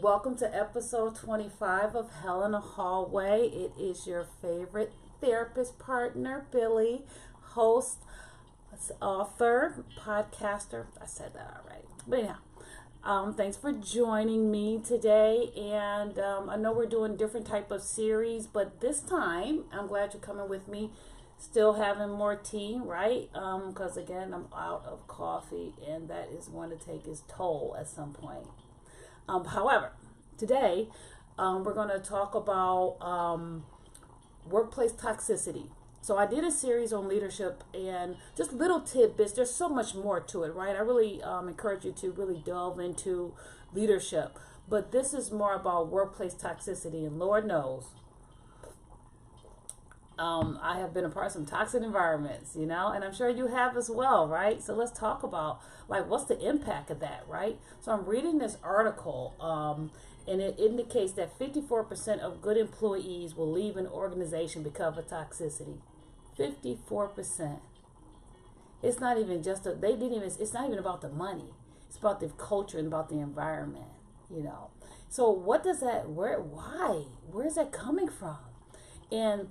Welcome to episode 25 of Hell in a Hallway. It is your favorite therapist partner, Billy, host, author, podcaster. I said that all right. But anyhow, thanks for joining me today. And I know we're doing different type of series, but this time I'm glad you're coming with me. Still having more tea, right? Because again, I'm out of coffee, and that is going to take its toll at some point. However, today we're going to talk about workplace toxicity. So I did a series on leadership and just little tidbits. There's so much more to it, right? I really encourage you to really delve into leadership. But this is more about workplace toxicity, and Lord knows, I have been a part of some toxic environments, and I'm sure you have as well, right? So let's talk about, what's the impact of that, right? So I'm reading this article, and it indicates that 54% of good employees will leave an organization because of toxicity. 54%. It's not even just, it's not even about the money. It's about the culture and about the environment, So what does that, why? Where is that coming from? And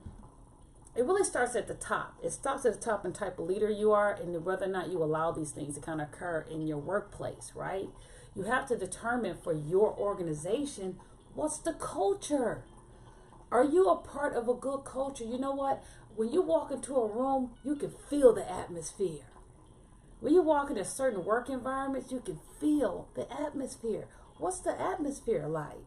it really starts at the top. It starts at the top in type of leader you are and whether or not you allow these things to kind of occur in your workplace, right? You have to determine for your organization, what's the culture? Are you a part of a good culture? You know what? When you walk into a room, you can feel the atmosphere. When you walk into certain work environments, you can feel the atmosphere. What's the atmosphere like?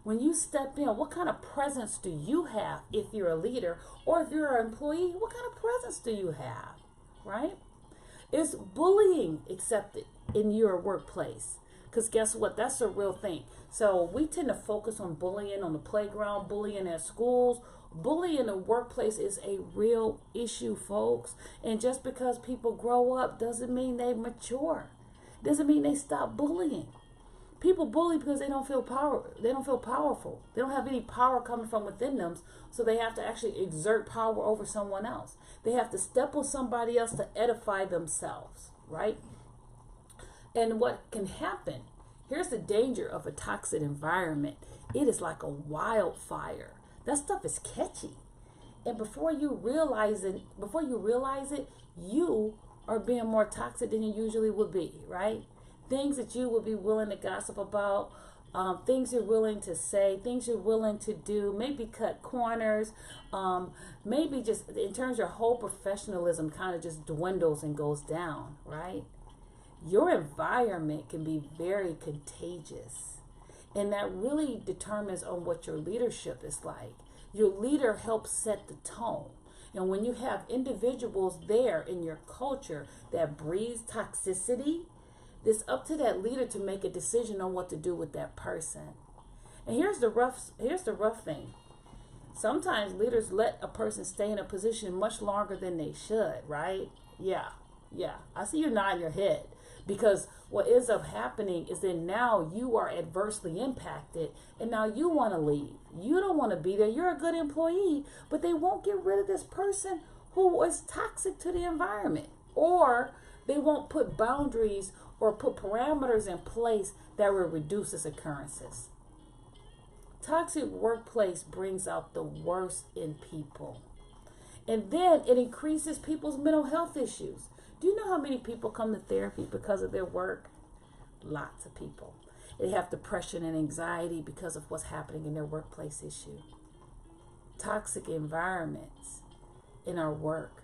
When you step in, what kind of presence do you have if you're a leader, or if you're an employee, what kind of presence do you have, right? Is bullying accepted in your workplace? Because guess what? That's a real thing. So we tend to focus on bullying on the playground, bullying at schools. Bullying in the workplace is a real issue, folks. And just because people grow up doesn't mean they mature. Doesn't mean they stop bullying. People bully because they don't feel power. They don't feel powerful. They don't have any power coming from within them, so they have to actually exert power over someone else. They have to step on somebody else to edify themselves, right? And what can happen? Here's the danger of a toxic environment. It is like a wildfire. That stuff is catchy, and before you realize it, you are being more toxic than you usually would be, right? Things that you would be willing to gossip about, things you're willing to say, things you're willing to do, maybe cut corners, maybe just in terms of your whole professionalism kind of just dwindles and goes down, right? Your environment can be very contagious, and that really determines on what your leadership is like. Your leader helps set the tone. And when you have individuals there in your culture that breathes toxicity, it's up to that leader to make a decision on what to do with that person. And here's the rough thing. Sometimes leaders let a person stay in a position much longer than they should, right? Yeah. I see you nodding your head, because what ends up happening is that now you are adversely impacted, and now you want to leave. You don't want to be there. You're a good employee, but they won't get rid of this person who is toxic to the environment, or they won't put boundaries or put parameters in place that will reduce its occurrences. Toxic workplace brings out the worst in people. And then it increases people's mental health issues. Do you know how many people come to therapy because of their work? Lots of people. They have depression and anxiety because of what's happening in their workplace issue. Toxic environments in our work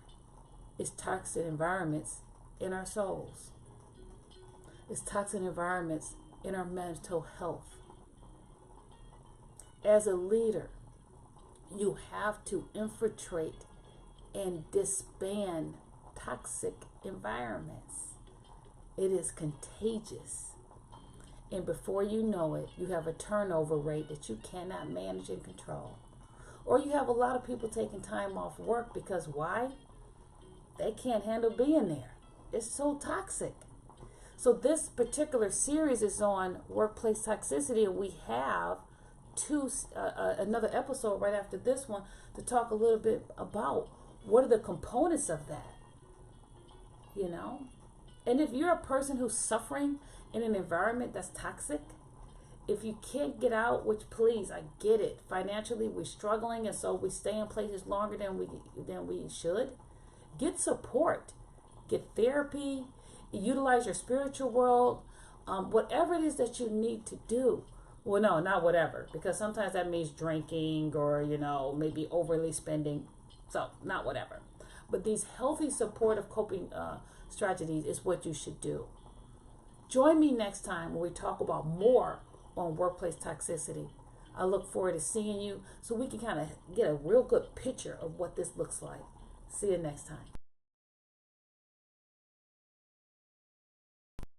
is toxic environments in our souls. It's toxic environments in our mental health. As a leader, you have to infiltrate and disband toxic environments. It is contagious. And before you know it, you have a turnover rate that you cannot manage and control. Or you have a lot of people taking time off work because why? They can't handle being there. It's so toxic. So this particular series is on workplace toxicity, and we have another episode right after this one to talk a little bit about what are the components of that, And if you're a person who's suffering in an environment that's toxic, If you can't get out, which please, I get it. Financially, we're struggling, and so we stay in places longer than we should. Get support, get therapy, utilize your spiritual world, whatever it is that you need to do. Well, no, not whatever, because sometimes that means drinking or, maybe overly spending. So, not whatever. But these healthy, supportive coping strategies is what you should do. Join me next time when we talk about more on workplace toxicity. I look forward to seeing you so we can kind of get a real good picture of what this looks like. See you next time.